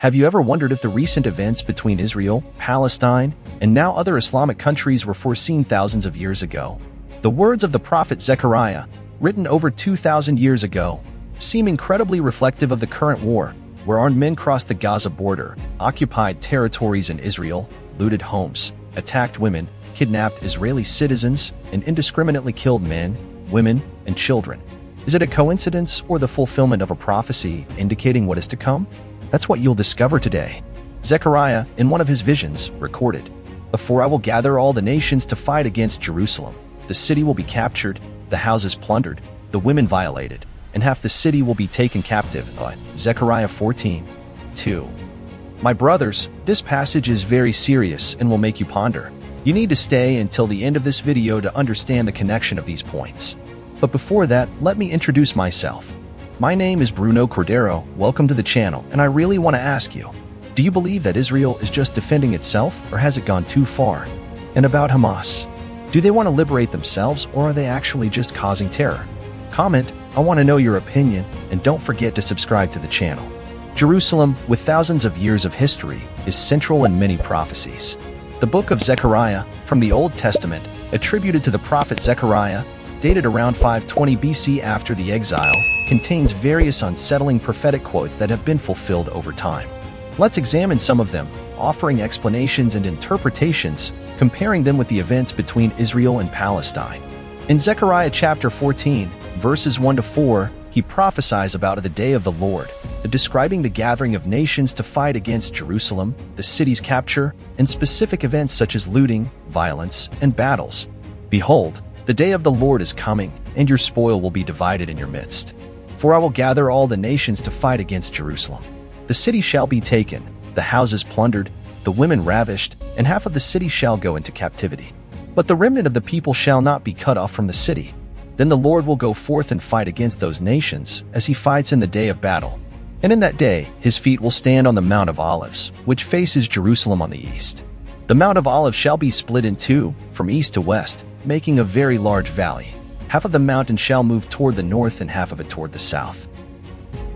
Have you ever wondered if the recent events between Israel, Palestine, and now other Islamic countries were foreseen thousands of years ago? The words of the prophet Zechariah, written over 2,000 years ago, seem incredibly reflective of the current war, where armed men crossed the Gaza border, occupied territories in Israel, looted homes, attacked women, kidnapped Israeli citizens, and indiscriminately killed men, women, and children. Is it a coincidence or the fulfillment of a prophecy indicating what is to come? That's what you'll discover today. Zechariah, in one of his visions, recorded, "For I will gather all the nations to fight against Jerusalem. The city will be captured, the houses plundered, the women violated, and half the city will be taken captive." Zechariah 14:2. My brothers, this passage is very serious and will make you ponder. You need to stay until the end of this video to understand the connection of these points. But before that, let me introduce myself. My name is Bruno Cordero, welcome to the channel, and I really want to ask you, do you believe that Israel is just defending itself, or has it gone too far? And about Hamas, do they want to liberate themselves, or are they actually just causing terror? Comment, I want to know your opinion, and don't forget to subscribe to the channel. Jerusalem, with thousands of years of history, is central in many prophecies. The book of Zechariah, from the Old Testament, attributed to the prophet Zechariah, dated around 520 BC after the exile, contains various unsettling prophetic quotes that have been fulfilled over time. Let's examine some of them, offering explanations and interpretations, comparing them with the events between Israel and Palestine. In Zechariah chapter 14, verses 1 to 4, he prophesies about the day of the Lord, describing the gathering of nations to fight against Jerusalem, the city's capture, and specific events such as looting, violence, and battles. Behold, the day of the Lord is coming, and your spoil will be divided in your midst. For I will gather all the nations to fight against Jerusalem. The city shall be taken, the houses plundered, the women ravished, and half of the city shall go into captivity. But the remnant of the people shall not be cut off from the city. Then the Lord will go forth and fight against those nations, as he fights in the day of battle. And in that day his feet will stand on the Mount of Olives, which faces Jerusalem on the east. The Mount of Olives shall be split in two, from east to west, making a very large valley. Half of the mountain shall move toward the north and half of it toward the south.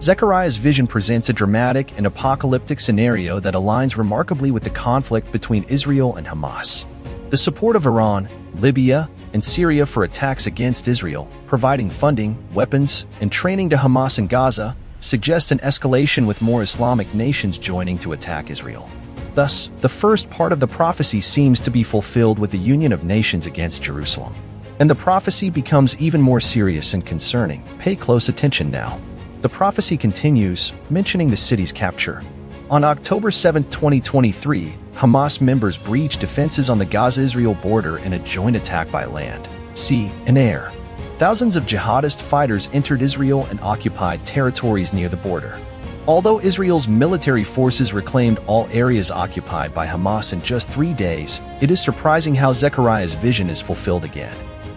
Zechariah's vision presents a dramatic and apocalyptic scenario that aligns remarkably with the conflict between Israel and Hamas. The support of Iran, Libya, and Syria for attacks against Israel, providing funding, weapons, and training to Hamas in Gaza, suggests an escalation with more Islamic nations joining to attack Israel. Thus, the first part of the prophecy seems to be fulfilled with the union of nations against Jerusalem. And the prophecy becomes even more serious and concerning. Pay close attention now. The prophecy continues, mentioning the city's capture. On October 7, 2023, Hamas members breached defenses on the Gaza-Israel border in a joint attack by land, sea, and air. Thousands of jihadist fighters entered Israel and occupied territories near the border. Although Israel's military forces reclaimed all areas occupied by Hamas in just 3 days, it is surprising how Zechariah's vision is fulfilled again.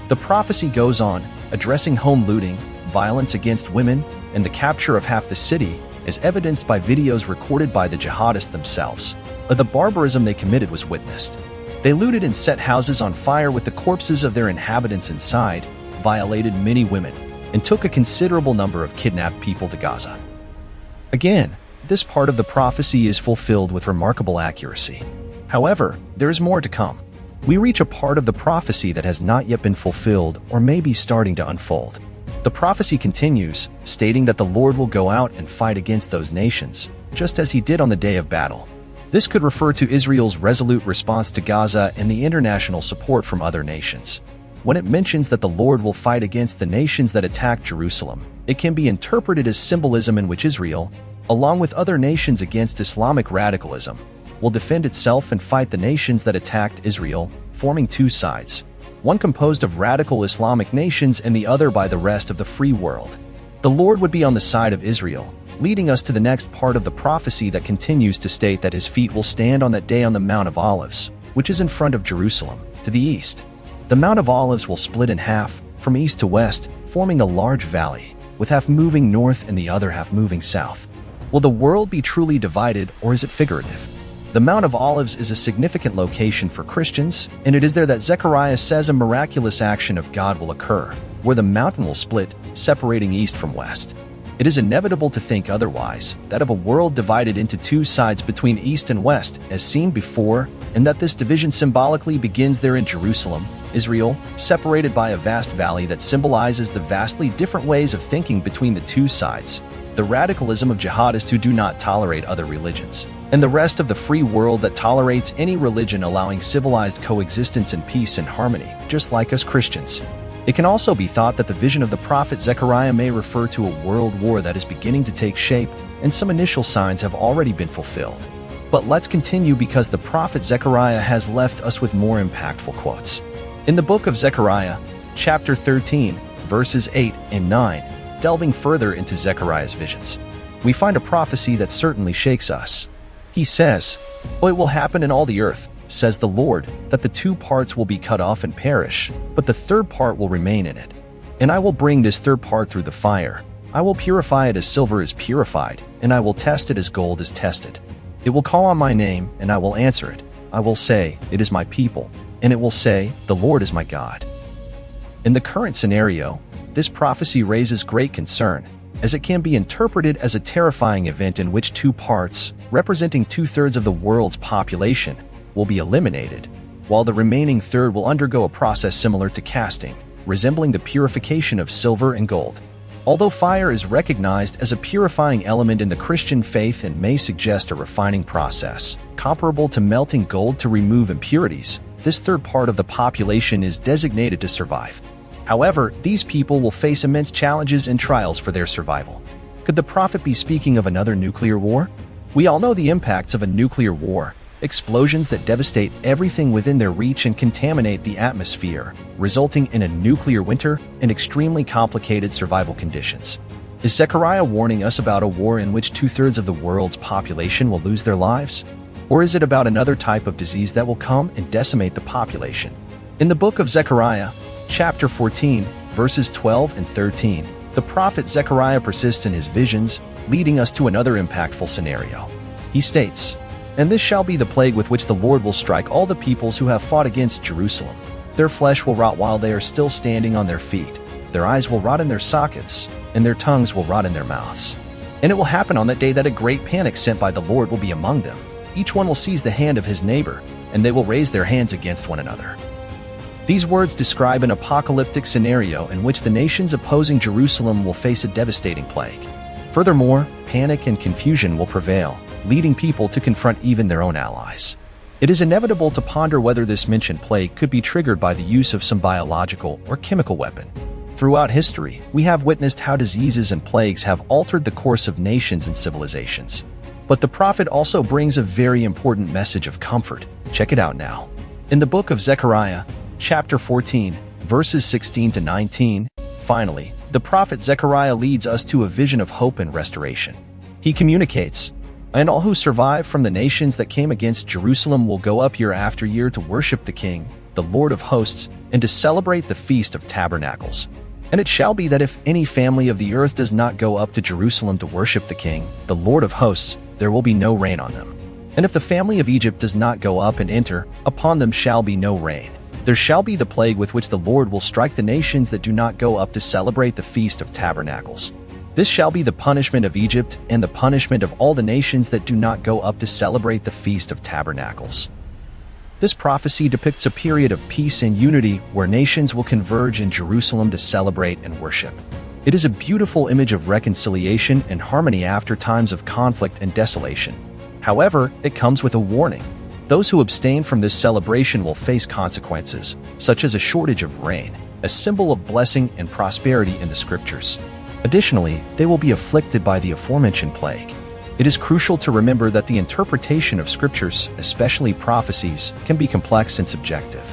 The prophecy goes on, addressing home looting, violence against women, and the capture of half the city, as evidenced by videos recorded by the jihadists themselves. The barbarism they committed was witnessed. They looted and set houses on fire with the corpses of their inhabitants inside, violated many women, and took a considerable number of kidnapped people to Gaza. Again, this part of the prophecy is fulfilled with remarkable accuracy. However, there is more to come. We reach a part of the prophecy that has not yet been fulfilled or may be starting to unfold. The prophecy continues, stating that the Lord will go out and fight against those nations, just as he did on the day of battle. This could refer to Israel's resolute response to Gaza and the international support from other nations. When it mentions that the Lord will fight against the nations that attack Jerusalem, it can be interpreted as symbolism in which Israel, along with other nations against Islamic radicalism, will defend itself and fight the nations that attacked Israel, forming two sides, one composed of radical Islamic nations and the other by the rest of the free world. The Lord would be on the side of Israel, leading us to the next part of the prophecy that continues to state that his feet will stand on that day on the Mount of Olives, which is in front of Jerusalem, to the east. The Mount of Olives will split in half, from east to west, forming a large valley, with half moving north and the other half moving south. Will the world be truly divided, or is it figurative? The Mount of Olives is a significant location for Christians, and it is there that Zechariah says a miraculous action of God will occur, where the mountain will split, separating east from west. It is inevitable to think otherwise, that of a world divided into two sides between East and West, as seen before, and that this division symbolically begins there in Jerusalem, Israel, separated by a vast valley that symbolizes the vastly different ways of thinking between the two sides. The radicalism of jihadists who do not tolerate other religions, and the rest of the free world that tolerates any religion, allowing civilized coexistence in peace and harmony, just like us Christians. It can also be thought that the vision of the prophet Zechariah may refer to a world war that is beginning to take shape, and some initial signs have already been fulfilled. But let's continue, because the prophet Zechariah has left us with more impactful quotes. In the book of Zechariah, chapter 13, verses 8 and 9, delving further into Zechariah's visions, we find a prophecy that certainly shakes us. He says, "Oh, it will happen in all the earth, says the Lord, that the two parts will be cut off and perish, but the third part will remain in it. And I will bring this third part through the fire. I will purify it as silver is purified, and I will test it as gold is tested. It will call on my name, and I will answer it. I will say, it is my people, and it will say, the Lord is my God." In the current scenario, this prophecy raises great concern, as it can be interpreted as a terrifying event in which two parts, representing 2/3 of the world's population, will be eliminated, while the remaining third will undergo a process similar to casting, resembling the purification of silver and gold. Although fire is recognized as a purifying element in the Christian faith and may suggest a refining process, comparable to melting gold to remove impurities, this third part of the population is designated to survive. However, these people will face immense challenges and trials for their survival. Could the prophet be speaking of another nuclear war? We all know the impacts of a nuclear war: explosions that devastate everything within their reach and contaminate the atmosphere, resulting in a nuclear winter and extremely complicated survival conditions. Is Zechariah warning us about a war in which 2/3 of the world's population will lose their lives? Or is it about another type of disease that will come and decimate the population? In the book of Zechariah, chapter 14, verses 12 and 13, the prophet Zechariah persists in his visions, leading us to another impactful scenario. He states, "And this shall be the plague with which the Lord will strike all the peoples who have fought against Jerusalem. Their flesh will rot while they are still standing on their feet. Their eyes will rot in their sockets, and their tongues will rot in their mouths. And it will happen on that day that a great panic sent by the Lord will be among them. Each one will seize the hand of his neighbor, and they will raise their hands against one another." These words describe an apocalyptic scenario in which the nations opposing Jerusalem will face a devastating plague. Furthermore, panic and confusion will prevail, leading people to confront even their own allies. It is inevitable to ponder whether this mentioned plague could be triggered by the use of some biological or chemical weapon. Throughout history, we have witnessed how diseases and plagues have altered the course of nations and civilizations. But the prophet also brings a very important message of comfort. Check it out now. In the book of Zechariah, chapter 14, verses 16 to 19, finally, the prophet Zechariah leads us to a vision of hope and restoration. He communicates, "And all who survive from the nations that came against Jerusalem will go up year after year to worship the King, the Lord of hosts, and to celebrate the Feast of Tabernacles. And it shall be that if any family of the earth does not go up to Jerusalem to worship the King, the Lord of hosts, there will be no rain on them. And if the family of Egypt does not go up and enter, upon them shall be no rain. There shall be the plague with which the Lord will strike the nations that do not go up to celebrate the Feast of Tabernacles. This shall be the punishment of Egypt and the punishment of all the nations that do not go up to celebrate the Feast of Tabernacles." This prophecy depicts a period of peace and unity where nations will converge in Jerusalem to celebrate and worship. It is a beautiful image of reconciliation and harmony after times of conflict and desolation. However, it comes with a warning. Those who abstain from this celebration will face consequences, such as a shortage of rain, a symbol of blessing and prosperity in the scriptures. Additionally, they will be afflicted by the aforementioned plague. It is crucial to remember that the interpretation of scriptures, especially prophecies, can be complex and subjective.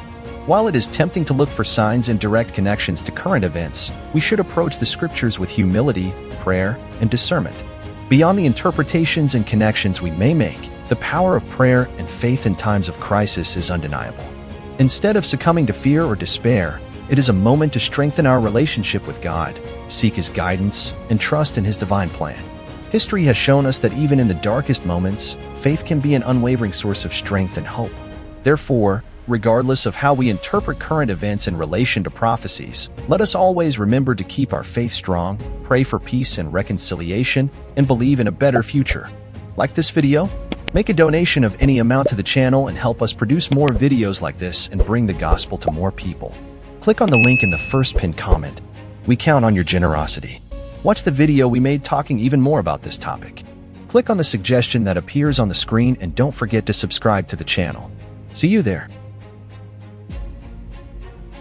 While it is tempting to look for signs and direct connections to current events, we should approach the scriptures with humility, prayer, and discernment. Beyond the interpretations and connections we may make, the power of prayer and faith in times of crisis is undeniable. Instead of succumbing to fear or despair, it is a moment to strengthen our relationship with God, seek His guidance, and trust in His divine plan. History has shown us that even in the darkest moments, faith can be an unwavering source of strength and hope. Therefore, Regardless of how we interpret current events in relation to prophecies, let us always remember to keep our faith strong, pray for peace and reconciliation, and believe in a better future. Like this video? Make a donation of any amount to the channel and help us produce more videos like this and bring the gospel to more people. Click on the link in the first pinned comment. We count on your generosity. Watch the video we made talking even more about this topic. Click on the suggestion that appears on the screen and don't forget to subscribe to the channel. See you there.